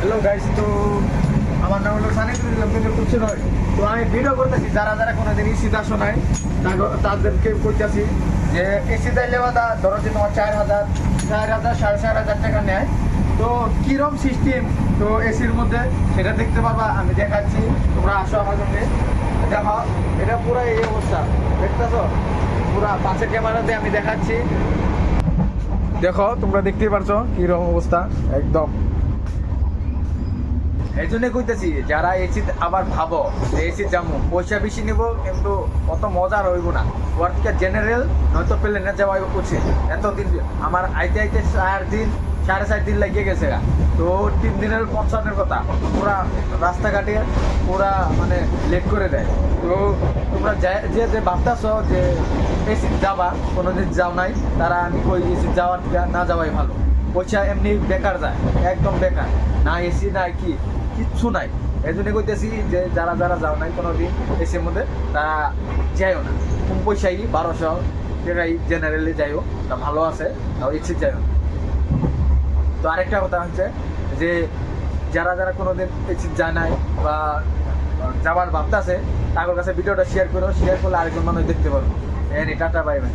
Hello guys, তো আমার নাম হলো সানি, কিন্তু কিছু নয়। তো আমি ভিডিও করতেছি যারা যারা কোনোদিন এসি দা শোনায় তাদেরকে বলতেছি যে এসি দাইলে বাদা ধরো যে তোমার 4,000 4,000 সাড়ে 4,000 টাকা নেয়। তো কিরম সিস্টেম তো এসির মধ্যে সেটা দেখতে পারবা, আমি দেখাচ্ছি। তোমরা আসো আমার সঙ্গে, দেখো এটা পুরো এই অবস্থা দেখতেছো, পুরা পাশের ক্যামেরাতে আমি দেখাচ্ছি। দেখো তোমরা দেখতেই পারছো কিরকম অবস্থা একদম। এই জন্য কইতেছি যারা এসি আবার ভাবো যে এসি যাবো পয়সা বেশি নিব কিন্তু অত মজার হইব না, ওর থেকে জেনারেল নয়তো প্লেনে যাওয়া উচিত। এতদিন আমার আইতে আইতে 4 দিন 4.5 দিন লাগিয়ে গেছে গা। তো 3 দিনের পৌঁছানোর কথা পুরা রাস্তাঘাটে পুরা মানে লেট করে দেয়। তো তোমরা যে যে ভাবতেছ যে এসি যাবা, কোনোদিন যাও নাই, তারা আমি কই এসি যাওয়ার থেকে না যাওয়াই ভালো। পয়সা এমনি বেকার যায়, একদম বেকার, না এসি না কি কিচ্ছু নাই। এই জন্য কইতেছি যে যারা যারা যাও নাই কোনোদিন এসির মধ্যে তারা যাইও না। কম পয়সাই 1200 টাকাই জেনারেলি যাইও, তা ভালো আছে, তাও এসি যাইও। তো আরেকটা কথা হচ্ছে যে যারা যারা কোনোদিন এসি যায় নাই বা যাওয়ার ভাবতেছে তাদের কাছে ভিডিওটা শেয়ার করো, শেয়ার করলে আরেকজন মানুষ দেখতে পারবো। Tata, bye bye.